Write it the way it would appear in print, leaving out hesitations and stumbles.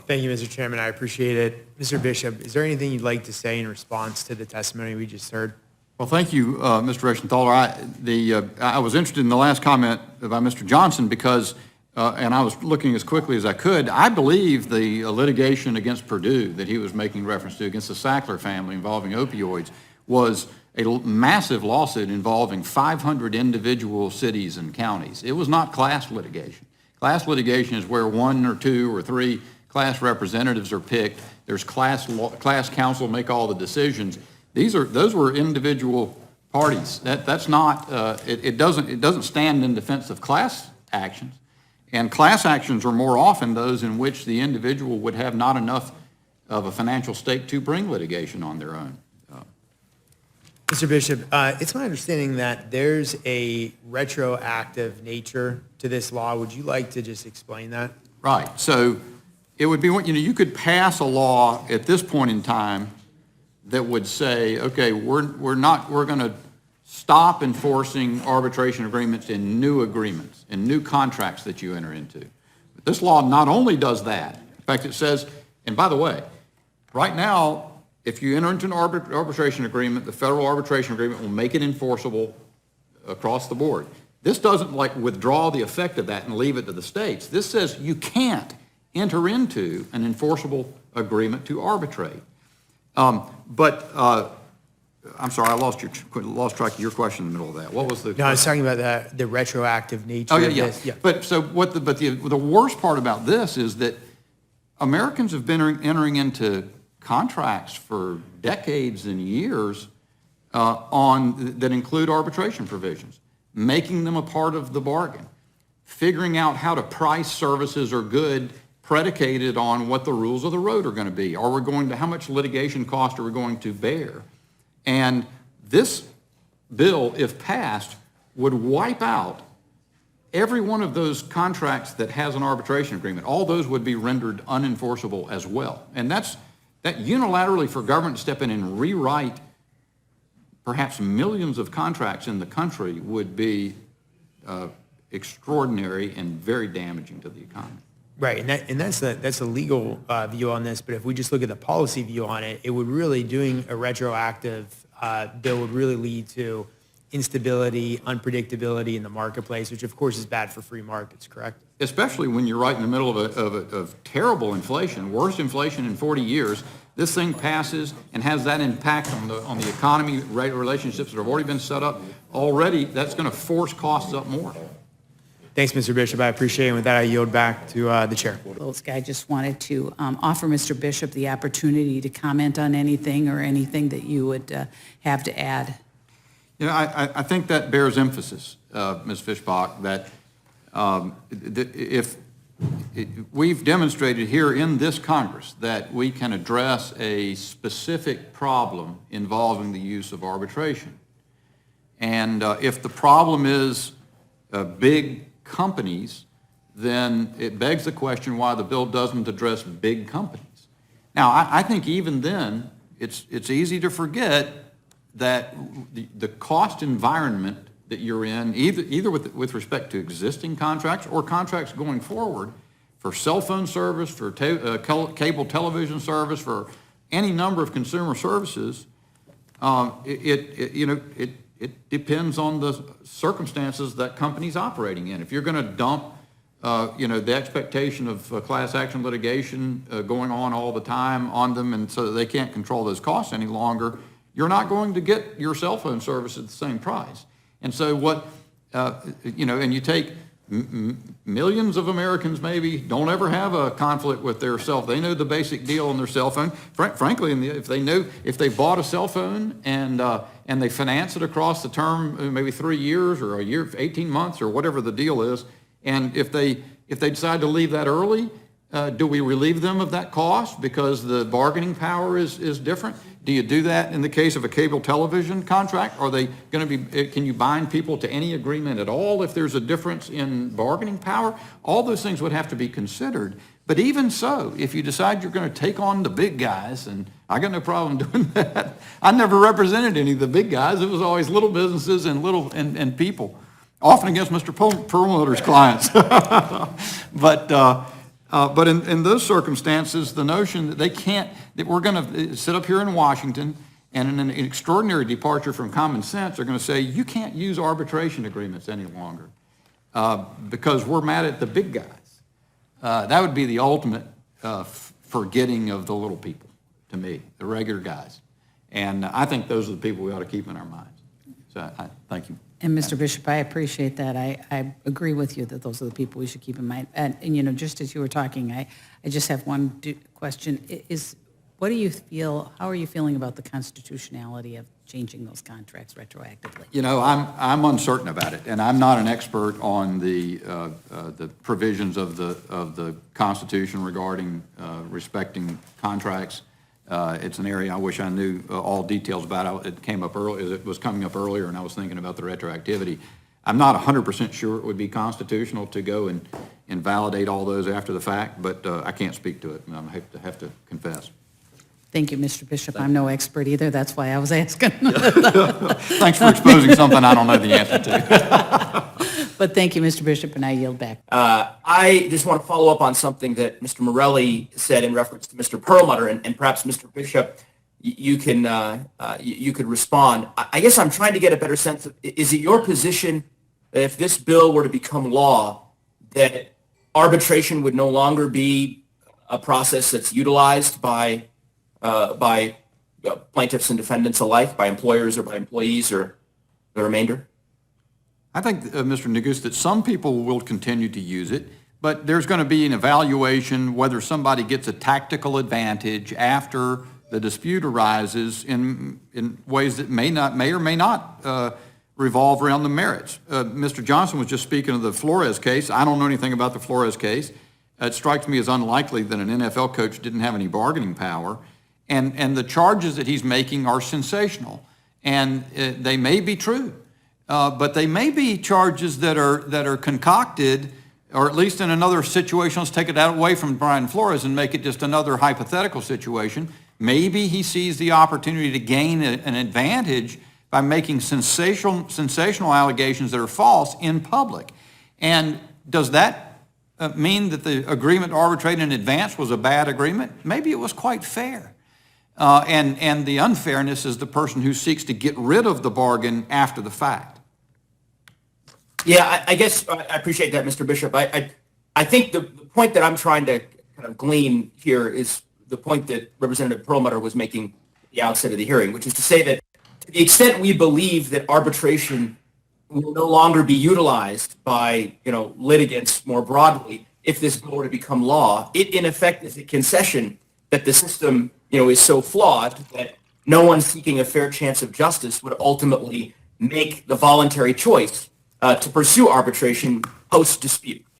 Thank you, Mr. Chairman. I appreciate it. Mr. Bishop, is there anything you'd like to say in response to the testimony we just heard? Well, thank you, Mr. Reschenthaler. I was interested in the last comment by Mr. Johnson because, and I was looking as quickly as I could, I believe the litigation against Purdue that he was making reference to against the Sackler family involving opioids was a massive lawsuit involving 500 individual cities and counties. It was not class litigation. Class litigation is where 1 or 2 or 3 class representatives are picked. There's class counsel make all the decisions. Those were individual parties. That's not. It doesn't stand in defense of class actions, and class actions are more often those in which the individual would have not enough of a financial stake to bring litigation on their own. Mr. Bishop, it's my understanding that there's a retroactive nature to this law. Would you like to just explain that? Right. So it would be, you could pass a law at this point in time that would say, okay, we're going to stop enforcing arbitration agreements in new contracts that you enter into. But this law not only does that, in fact, it says, and by the way, right now, if you enter into an arbitration agreement, the federal arbitration agreement will make it enforceable across the board. This doesn't like withdraw the effect of that and leave it to the states. This says you can't enter into an enforceable agreement to arbitrate. I'm sorry, I lost track of your question in the middle of that. What was the? No, I was talking about the retroactive nature. Oh, of this. yeah. But so the worst part about this is that Americans have been entering into contracts for decades and years that include arbitration provisions, making them a part of the bargain, figuring out how to price services or good predicated on what the rules of the road are going to be. How much litigation cost are we going to bear? And this bill, if passed, would wipe out every one of those contracts that has an arbitration agreement. All those would be rendered unenforceable as well. And that unilaterally for government to step in and rewrite perhaps millions of contracts in the country would be extraordinary and very damaging to the economy. Right, and that's a legal view on this, but if we just look at the policy view on it, it would really, doing a retroactive bill would really lead to instability, unpredictability in the marketplace, which of course is bad for free markets, correct? Especially when you're right in the middle of terrible inflation, worst inflation in 40 years. This thing passes and has that impact on the economy, relationships that have already been set up. Already, that's going to force costs up more. Thanks, Mr. Bishop. I appreciate it. With that, I yield back to the chair. I just wanted to offer Mr. Bishop the opportunity to comment on anything or anything that you would have to add. You know, I think that bears emphasis, Ms. Fischbach, that if we've demonstrated here in this Congress that we can address a specific problem involving the use of arbitration. And if the problem is big companies, then it begs the question why the bill doesn't address big companies. Now, I think even then, it's easy to forget that the cost environment that you're in, either with respect to existing contracts or contracts going forward for cell phone service, for cable television service, for any number of consumer services, it depends on the circumstances that company's operating in. If you're going to dump, the expectation of class action litigation going on all the time on them, and so that they can't control those costs any longer, you're not going to get your cell phone service at the same price. And so and you take millions of Americans maybe don't ever have a conflict with their cell phone. They know the basic deal on their cell phone. Frankly, if they bought a cell phone and they finance it across the term, maybe 3 years or a year, 18 months or whatever the deal is, and if they decide to leave that early, do we relieve them of that cost because the bargaining power is different? Do you do that in the case of a cable television contract? Are they going to be, can you bind people to any agreement at all if there's a difference in bargaining power? All those things would have to be considered. But even so, if you decide you're going to take on the big guys, and I got no problem doing that. I never represented any of the big guys. It was always little businesses and people, often against Mr. Perlmutter's clients. But But in those circumstances, the notion that they can't, that we're going to sit up here in Washington and in an extraordinary departure from common sense, they're going to say, you can't use arbitration agreements any longer because we're mad at the big guys. That would be the ultimate forgetting of the little people, to me, the regular guys. And I think those are the people we ought to keep in our minds. So I thank you. And Mr. Bishop, I appreciate that. I agree with you that those are the people we should keep in mind. And you know, just as you were talking, I just have one question. What do you feel, how are you feeling about the constitutionality of changing those contracts retroactively? You know, I'm uncertain about it, and I'm not an expert on the provisions of the Constitution regarding respecting contracts. It's an area I wish I knew all details about. It came up early. It was coming up earlier, and I was thinking about the retroactivity. I'm not 100% sure it would be constitutional to go and validate all those after the fact, but I can't speak to it, and I have to confess. Thank you, Mr. Bishop. I'm no expert either. That's why I was asking. Thanks for exposing something I don't know the answer to. But thank you, Mr. Bishop, and I yield back. I just want to follow up on something that Mr. Morelli said in reference to Mr. Perlmutter, and perhaps Mr. Bishop, you could respond. I guess I'm trying to get a better sense of, is it your position that if this bill were to become law, that arbitration would no longer be a process that's utilized by plaintiffs and defendants alike, by employers or by employees or the remainder? I think, Mr. Negus, that some people will continue to use it, but there's going to be an evaluation whether somebody gets a tactical advantage after the dispute arises in ways that may or may not revolve around the merits. Mr. Johnson was just speaking of the Flores case. I don't know anything about the Flores case. It strikes me as unlikely that an NFL coach didn't have any bargaining power. And the charges that he's making are sensational, and they may be true, but they may be charges that are concocted, or at least in another situation. Let's take it away from Brian Flores and make it just another hypothetical situation. Maybe he sees the opportunity to gain an advantage by making sensational allegations that are false in public. And does that mean that the agreement to arbitrate in advance was a bad agreement? Maybe it was quite fair. And the unfairness is the person who seeks to get rid of the bargain after the fact. Yeah, I guess I appreciate that, Mr. Bishop. I think the point that I'm trying to kind of glean here is the point that Representative Perlmutter was making at the outset of the hearing, which is to say that to the extent we believe that arbitration will no longer be utilized by, litigants more broadly, if this bill were to become law, it in effect is a concession that the system, is so flawed that no one seeking a fair chance of justice would ultimately make the voluntary choice to pursue arbitration post-dispute.